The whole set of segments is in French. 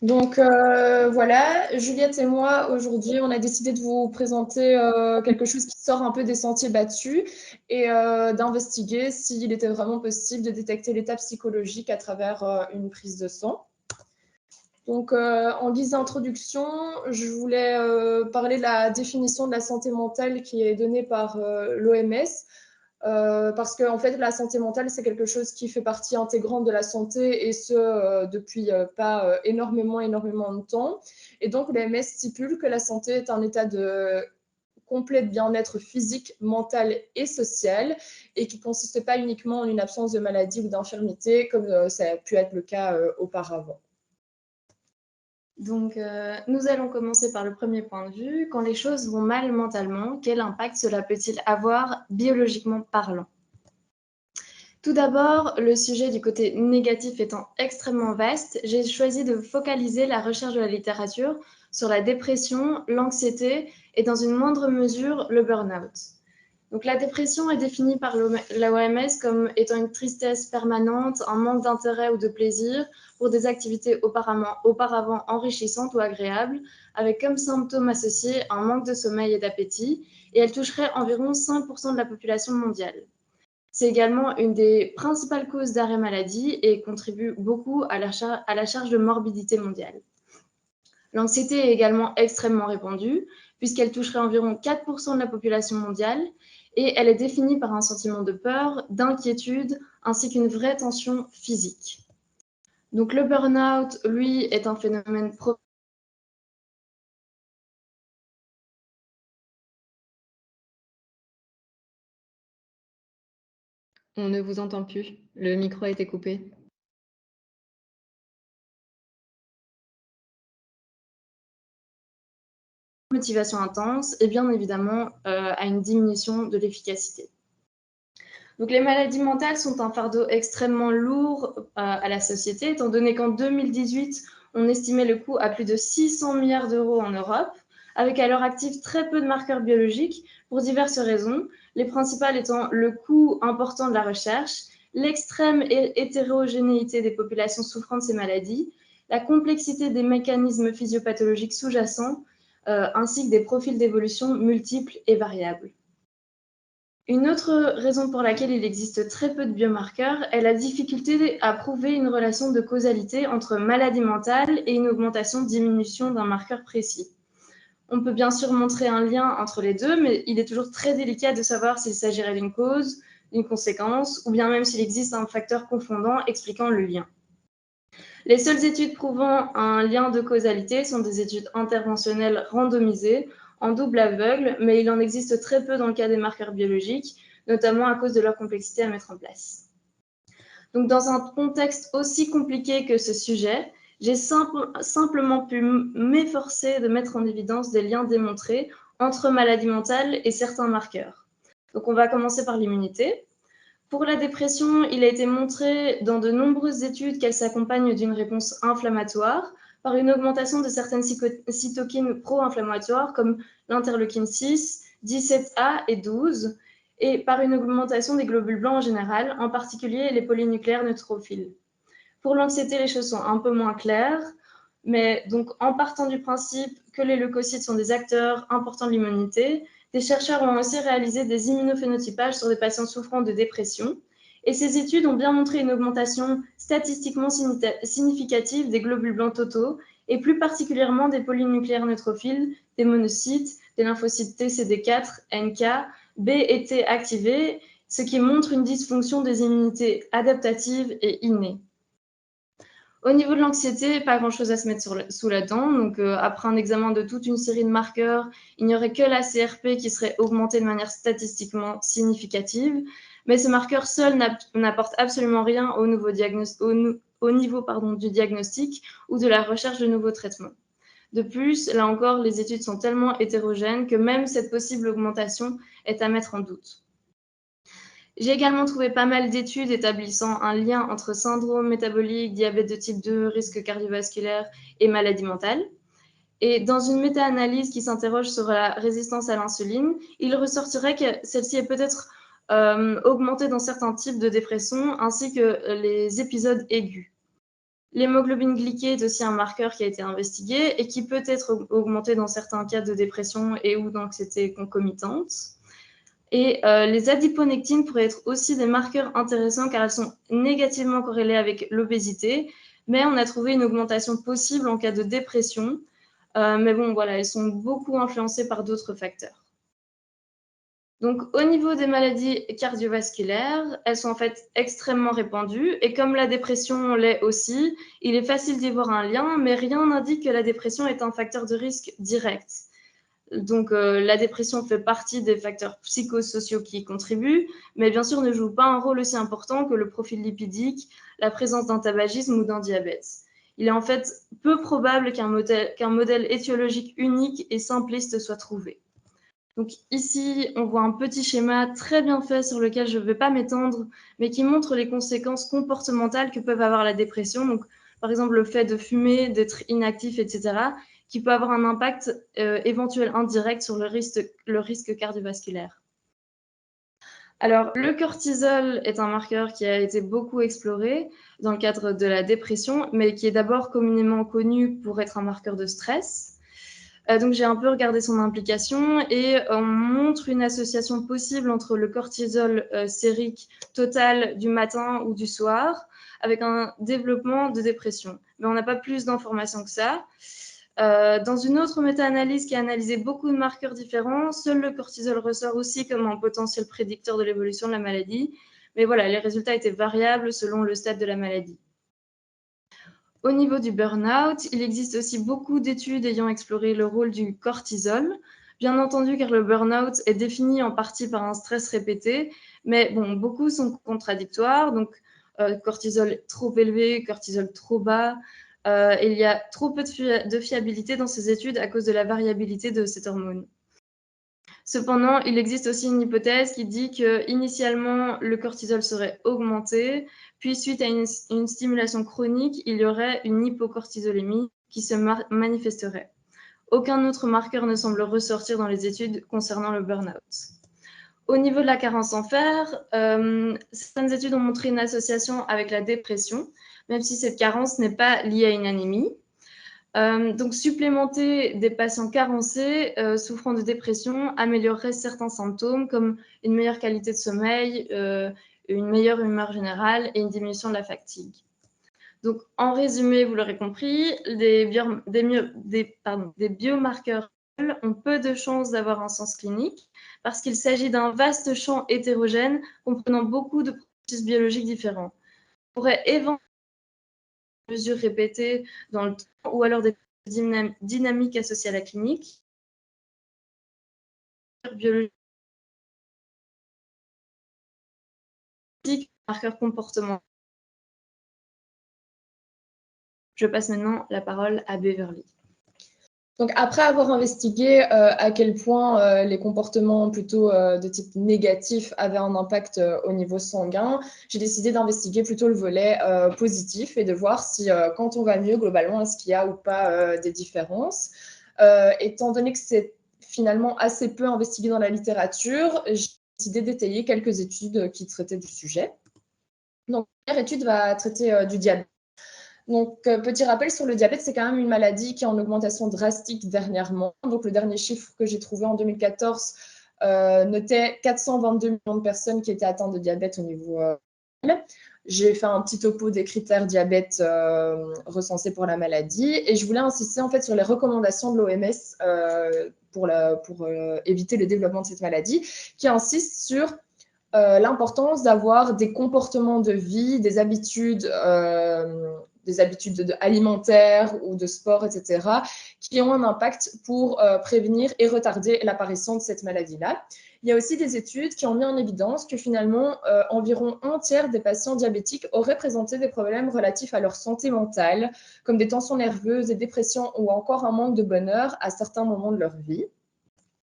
Donc voilà, Juliette et moi, aujourd'hui, on a décidé de vous présenter quelque chose qui sort un peu des sentiers battus et d'investiguer s'il était vraiment possible de détecter l'état psychologique à travers une prise de sang. Donc en guise d'introduction, je voulais parler de la définition de la santé mentale qui est donnée par l'OMS. Parce qu'en fait, la santé mentale, c'est quelque chose qui fait partie intégrante de la santé et ce, depuis pas énormément de temps. Et donc, l'OMS stipule que la santé est un état de complet de bien-être physique, mental et social et qui ne consiste pas uniquement en une absence de maladie ou d'infirmité comme ça a pu être le cas auparavant. Donc, nous allons commencer par le premier point de vue. Quand les choses vont mal mentalement, quel impact cela peut-il avoir biologiquement parlant? Tout d'abord, le sujet du côté négatif étant extrêmement vaste, j'ai choisi de focaliser la recherche de la littérature sur la dépression, l'anxiété et dans une moindre mesure le burn-out. Donc la dépression est définie par l'OMS comme étant une tristesse permanente, un manque d'intérêt ou de plaisir pour des activités auparavant enrichissantes ou agréables, avec comme symptômes associés un manque de sommeil et d'appétit, et elle toucherait environ 5% de la population mondiale. C'est également une des principales causes d'arrêt maladie et contribue beaucoup à la charge de morbidité mondiale. L'anxiété est également extrêmement répandue, puisqu'elle toucherait environ 4% de la population mondiale, et elle est définie par un sentiment de peur, d'inquiétude, ainsi qu'une vraie tension physique. Donc le burn-out, lui, est un phénomène On ne vous entend plus. Le micro a été coupé. motivation intense et bien évidemment à une diminution de l'efficacité. Donc les maladies mentales sont un fardeau extrêmement lourd à la société, étant donné qu'en 2018, on estimait le coût à plus de 600 milliards d'euros en Europe, avec à l'heure active très peu de marqueurs biologiques pour diverses raisons, les principales étant le coût important de la recherche, l'extrême hétérogénéité des populations souffrant de ces maladies, la complexité des mécanismes physiopathologiques sous-jacents, ainsi que des profils d'évolution multiples et variables. Une autre raison pour laquelle il existe très peu de biomarqueurs est la difficulté à prouver une relation de causalité entre maladie mentale et une augmentation-diminution d'un marqueur précis. On peut bien sûr montrer un lien entre les deux, mais il est toujours très délicat de savoir s'il s'agirait d'une cause, d'une conséquence, ou bien même s'il existe un facteur confondant expliquant le lien. Les seules études prouvant un lien de causalité sont des études interventionnelles randomisées en double aveugle, mais il en existe très peu dans le cas des marqueurs biologiques, notamment à cause de leur complexité à mettre en place. Donc, dans un contexte aussi compliqué que ce sujet, j'ai simplement pu m'efforcer de mettre en évidence des liens démontrés entre maladie mentale et certains marqueurs. Donc, on va commencer par l'immunité. Pour la dépression, il a été montré dans de nombreuses études qu'elle s'accompagne d'une réponse inflammatoire par une augmentation de certaines cytokines pro-inflammatoires comme l'interleukine 6, 17A et 12, et par une augmentation des globules blancs en général, en particulier les polynucléaires neutrophiles. Pour l'anxiété, les choses sont un peu moins claires, mais donc en partant du principe que les leucocytes sont des acteurs importants de l'immunité, des chercheurs ont aussi réalisé des immunophénotypages sur des patients souffrant de dépression. Et ces études ont bien montré une augmentation statistiquement significative des globules blancs totaux, et plus particulièrement des polynucléaires neutrophiles, des monocytes, des lymphocytes T, CD4, NK, B et T activés, ce qui montre une dysfonction des immunités adaptatives et innées. Au niveau de l'anxiété, pas grand-chose à se mettre sous la dent. Donc, après un examen de toute une série de marqueurs, il n'y aurait que la CRP qui serait augmentée de manière statistiquement significative. Mais ce marqueur seul n'apporte absolument rien au niveau du diagnostic ou de la recherche de nouveaux traitements. De plus, là encore, les études sont tellement hétérogènes que même cette possible augmentation est à mettre en doute. J'ai également trouvé pas mal d'études établissant un lien entre syndrome métabolique, diabète de type 2, risque cardiovasculaire et maladie mentale. Et dans une méta-analyse qui s'interroge sur la résistance à l'insuline, il ressortirait que celle-ci est peut-être augmentée dans certains types de dépression ainsi que les épisodes aigus. L'hémoglobine glyquée est aussi un marqueur qui a été investigué et qui peut être augmenté dans certains cas de dépression et ou d'anxiété concomitante. Et les adiponectines pourraient être aussi des marqueurs intéressants car elles sont négativement corrélées avec l'obésité, mais on a trouvé une augmentation possible en cas de dépression. Mais bon, voilà, elles sont beaucoup influencées par d'autres facteurs. Donc, au niveau des maladies cardiovasculaires, elles sont en fait extrêmement répandues. Et comme la dépression l'est aussi, il est facile d'y voir un lien, mais rien n'indique que la dépression est un facteur de risque direct. Donc, la dépression fait partie des facteurs psychosociaux qui y contribuent, mais bien sûr ne joue pas un rôle aussi important que le profil lipidique, la présence d'un tabagisme ou d'un diabète. Il est en fait peu probable qu'un modèle étiologique unique et simpliste soit trouvé. Donc ici, on voit un petit schéma très bien fait sur lequel je ne vais pas m'étendre, mais qui montre les conséquences comportementales que peuvent avoir la dépression. Donc, par exemple, le fait de fumer, d'être inactif, etc., qui peut avoir un impact éventuel indirect sur le risque cardiovasculaire. Alors, le cortisol est un marqueur qui a été beaucoup exploré dans le cadre de la dépression, mais qui est d'abord communément connu pour être un marqueur de stress. Donc, j'ai un peu regardé son implication et on montre une association possible entre le cortisol sérique total du matin ou du soir avec un développement de dépression. Mais on n'a pas plus d'informations que ça. Dans une autre méta-analyse qui a analysé beaucoup de marqueurs différents, seul le cortisol ressort aussi comme un potentiel prédicteur de l'évolution de la maladie. Mais voilà, les résultats étaient variables selon le stade de la maladie. Au niveau du burn-out, il existe aussi beaucoup d'études ayant exploré le rôle du cortisol. Bien entendu, car le burn-out est défini en partie par un stress répété, mais bon, beaucoup sont contradictoires. Donc, cortisol trop élevé, cortisol trop bas. Il y a trop peu de fiabilité dans ces études à cause de la variabilité de cette hormone. Cependant, il existe aussi une hypothèse qui dit que initialement le cortisol serait augmenté, puis suite à une stimulation chronique, il y aurait une hypocortisolémie qui se manifesterait. Aucun autre marqueur ne semble ressortir dans les études concernant le burn-out. Au niveau de la carence en fer, certaines études ont montré une association avec la dépression, même si cette carence n'est pas liée à une anémie. Donc, supplémenter des patients carencés souffrant de dépression améliorerait certains symptômes comme une meilleure qualité de sommeil, une meilleure humeur générale et une diminution de la fatigue. Donc, en résumé, vous l'aurez compris, des biomarqueurs ont peu de chances d'avoir un sens clinique parce qu'il s'agit d'un vaste champ hétérogène comprenant beaucoup de processus biologiques différents. On pourrait éventuellement mesures répétées dans le temps ou alors des dynamiques associées à la clinique. Biologique, marqueurs comportementaux. Je passe maintenant la parole à Beverly. Donc, après avoir investigué à quel point les comportements plutôt de type négatif avaient un impact au niveau sanguin, j'ai décidé d'investiguer plutôt le volet positif et de voir si quand on va mieux, globalement, est-ce qu'il y a ou pas des différences. Étant donné que c'est finalement assez peu investigué dans la littérature, j'ai décidé d'étayer quelques études qui traitaient du sujet. Donc, la première étude va traiter du diabète. Donc, petit rappel sur le diabète, c'est quand même une maladie qui est en augmentation drastique dernièrement. Donc, le dernier chiffre que j'ai trouvé en 2014 notait 422 millions de personnes qui étaient atteintes de diabète au niveau J'ai fait un petit topo des critères diabète recensés pour la maladie et je voulais insister en fait sur les recommandations de l'OMS pour éviter le développement de cette maladie, qui insiste sur l'importance d'avoir des comportements de vie, des habitudes alimentaires ou de sport, etc., qui ont un impact pour prévenir et retarder l'apparition de cette maladie-là. Il y a aussi des études qui ont mis en évidence que finalement, environ un tiers des patients diabétiques auraient présenté des problèmes relatifs à leur santé mentale, comme des tensions nerveuses, des dépressions ou encore un manque de bonheur à certains moments de leur vie.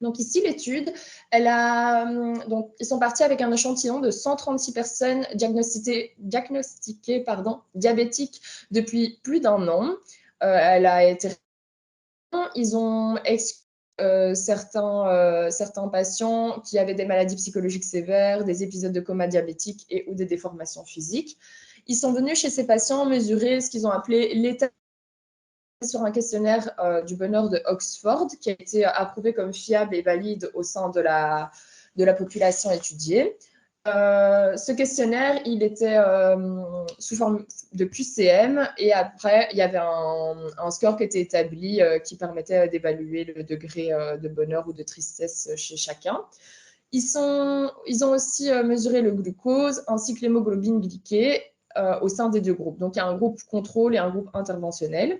Donc ici, l'étude, ils sont partis avec un échantillon de 136 personnes diagnostiquées diabétiques depuis plus d'un an. Elle a été... Ils ont exclu certains patients qui avaient des maladies psychologiques sévères, des épisodes de coma diabétique ou des déformations physiques. Ils sont venus chez ces patients mesurer ce qu'ils ont appelé l'état sur un questionnaire du bonheur de Oxford, qui a été approuvé comme fiable et valide au sein de la population étudiée. Ce questionnaire, il était sous forme de QCM et après, il y avait un score qui était établi qui permettait d'évaluer le degré de bonheur ou de tristesse chez chacun. Ils ont aussi mesuré le glucose ainsi que l'hémoglobine glyquée au sein des deux groupes. Donc, il y a un groupe contrôle et un groupe interventionnel.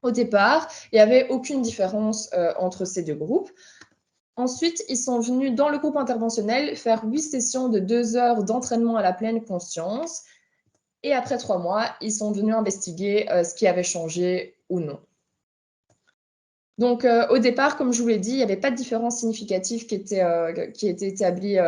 Au départ, il n'y avait aucune différence entre ces deux groupes. Ensuite, ils sont venus dans le groupe interventionnel faire 8 sessions de 2 heures d'entraînement à la pleine conscience. Et après 3 mois, ils sont venus investiguer ce qui avait changé ou non. Donc, au départ, comme je vous l'ai dit, il n'y avait pas de différence significative qui était établie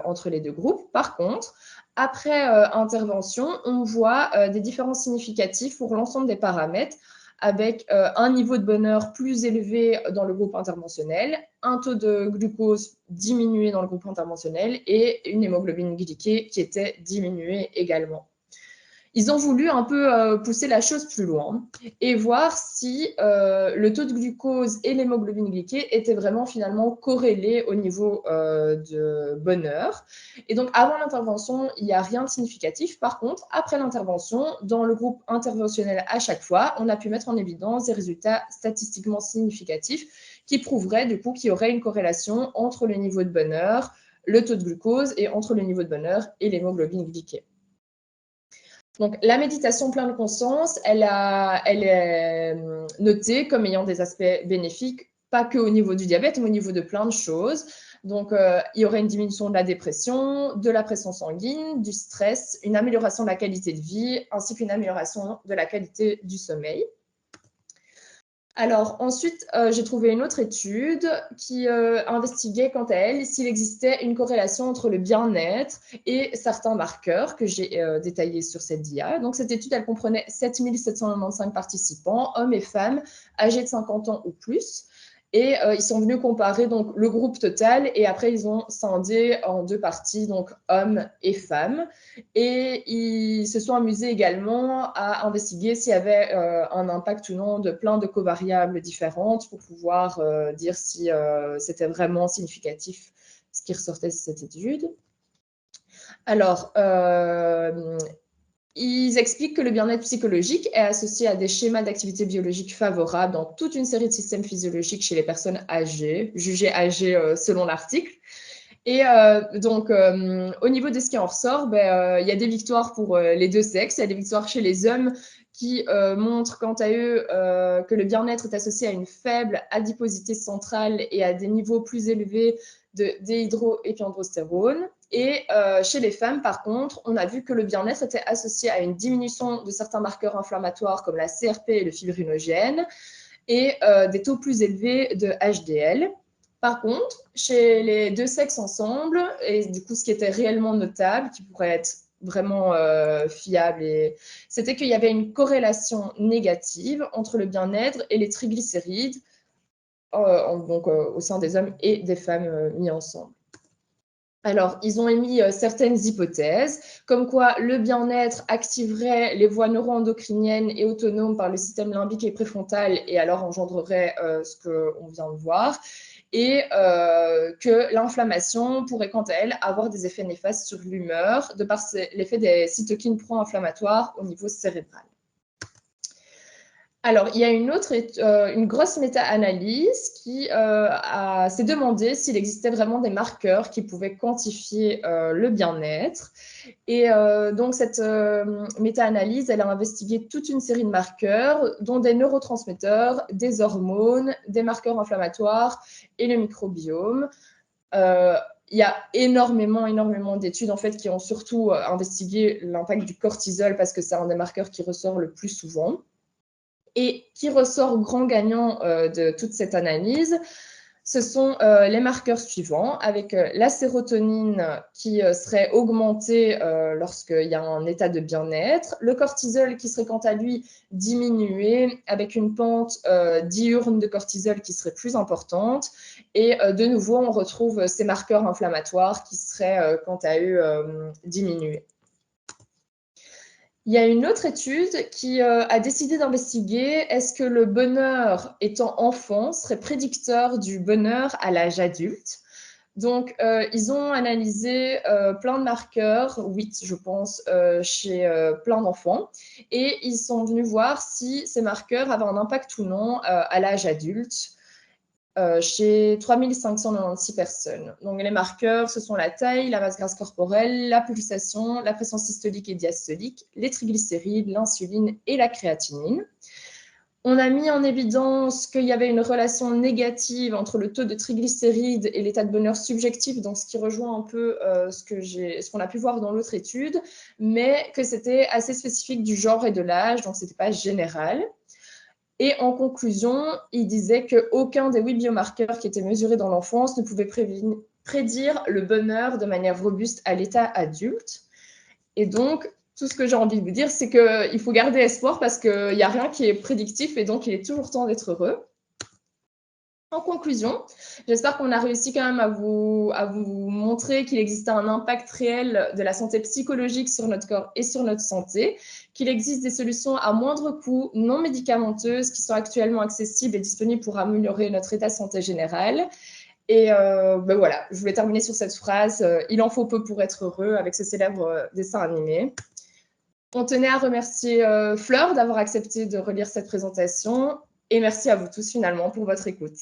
entre les deux groupes. Par contre, après intervention, on voit des différences significatives pour l'ensemble des paramètres, avec un niveau de bonheur plus élevé dans le groupe interventionnel, un taux de glucose diminué dans le groupe interventionnel et une hémoglobine glyquée qui était diminuée également. Ils ont voulu un peu pousser la chose plus loin et voir si le taux de glucose et l'hémoglobine glyquée étaient vraiment finalement corrélés au niveau de bonheur. Et donc, avant l'intervention, il n'y a rien de significatif. Par contre, après l'intervention, dans le groupe interventionnel à chaque fois, on a pu mettre en évidence des résultats statistiquement significatifs qui prouveraient du coup qu'il y aurait une corrélation entre le niveau de bonheur, le taux de glucose et entre le niveau de bonheur et l'hémoglobine glyquée. Donc, la méditation pleine conscience, elle est notée comme ayant des aspects bénéfiques, pas que au niveau du diabète, mais au niveau de plein de choses. Donc, il y aurait une diminution de la dépression, de la pression sanguine, du stress, une amélioration de la qualité de vie, ainsi qu'une amélioration de la qualité du sommeil. Alors ensuite, j'ai trouvé une autre étude qui investiguait quant à elle s'il existait une corrélation entre le bien-être et certains marqueurs que j'ai détaillés sur cette dia. Donc cette étude, elle comprenait 7795 participants, hommes et femmes, âgés de 50 ans ou plus. Et ils sont venus comparer donc, le groupe total et après, ils ont scindé en 2 parties, donc hommes et femmes. Et ils se sont amusés également à investiguer s'il y avait un impact ou non de plein de covariables différentes pour pouvoir dire si c'était vraiment significatif ce qui ressortait de cette étude. Alors, ils expliquent que le bien-être psychologique est associé à des schémas d'activité biologique favorables dans toute une série de systèmes physiologiques chez les personnes âgées, jugées âgées selon l'article. Et donc, au niveau de ce qui en ressort, il y a des victoires pour les deux sexes. Il y a des victoires chez les hommes qui montrent quant à eux que le bien-être est associé à une faible adiposité centrale et à des niveaux plus élevés de déhydroépiandrostérone. Et chez les femmes, par contre, on a vu que le bien-être était associé à une diminution de certains marqueurs inflammatoires comme la CRP et le fibrinogène et des taux plus élevés de HDL. Par contre, chez les deux sexes ensemble, et du coup, ce qui était réellement notable, qui pourrait être vraiment fiable, c'était qu'il y avait une corrélation négative entre le bien-être et les triglycérides, donc au sein des hommes et des femmes mis ensemble. Alors, ils ont émis certaines hypothèses, comme quoi le bien-être activerait les voies neuroendocriniennes et autonomes par le système limbique et préfrontal et alors engendrerait ce qu'on vient de voir, et que l'inflammation pourrait quant à elle avoir des effets néfastes sur l'humeur de par l'effet des cytokines pro-inflammatoires au niveau cérébral. Alors, il y a une grosse méta-analyse qui s'est demandé s'il existait vraiment des marqueurs qui pouvaient quantifier le bien-être. Et donc, cette méta-analyse, elle a investigué toute une série de marqueurs, dont des neurotransmetteurs, des hormones, des marqueurs inflammatoires et le microbiome. Il y a énormément d'études en fait, qui ont surtout investigué l'impact du cortisol parce que c'est un des marqueurs qui ressort le plus souvent. Et qui ressort grand gagnant de toute cette analyse, ce sont les marqueurs suivants, avec la sérotonine qui serait augmentée lorsqu'il y a un état de bien-être, le cortisol qui serait quant à lui diminué avec une pente diurne de cortisol qui serait plus importante, et de nouveau on retrouve ces marqueurs inflammatoires qui seraient quant à eux diminués. Il y a une autre étude qui a décidé d'investiguer est-ce que le bonheur étant enfant serait prédicteur du bonheur à l'âge adulte. Donc, ils ont analysé plein de marqueurs, 8 je pense, chez plein d'enfants, et ils sont venus voir si ces marqueurs avaient un impact ou non à l'âge adulte. Chez 3596 personnes. Donc, les marqueurs, ce sont la taille, la masse grasse corporelle, la pulsation, la pression systolique et diastolique, les triglycérides, l'insuline et la créatinine. On a mis en évidence qu'il y avait une relation négative entre le taux de triglycérides et l'état de bonheur subjectif, donc ce qui rejoint un peu ce qu'on a pu voir dans l'autre étude, mais que c'était assez spécifique du genre et de l'âge, donc ce n'était pas général. Et en conclusion, il disait qu'aucun des 8 biomarqueurs qui étaient mesurés dans l'enfance ne pouvait prédire le bonheur de manière robuste à l'état adulte. Et donc, tout ce que j'ai envie de vous dire, c'est qu'il faut garder espoir parce qu'il n'y a rien qui est prédictif et donc il est toujours temps d'être heureux. En conclusion, j'espère qu'on a réussi quand même à vous montrer qu'il existait un impact réel de la santé psychologique sur notre corps et sur notre santé, qu'il existe des solutions à moindre coût, non médicamenteuses, qui sont actuellement accessibles et disponibles pour améliorer notre état de santé général. Et ben voilà, je voulais terminer sur cette phrase « Il en faut peu pour être heureux » avec ce célèbre dessin animé. On tenait à remercier Fleur d'avoir accepté de relire cette présentation et merci à vous tous finalement pour votre écoute.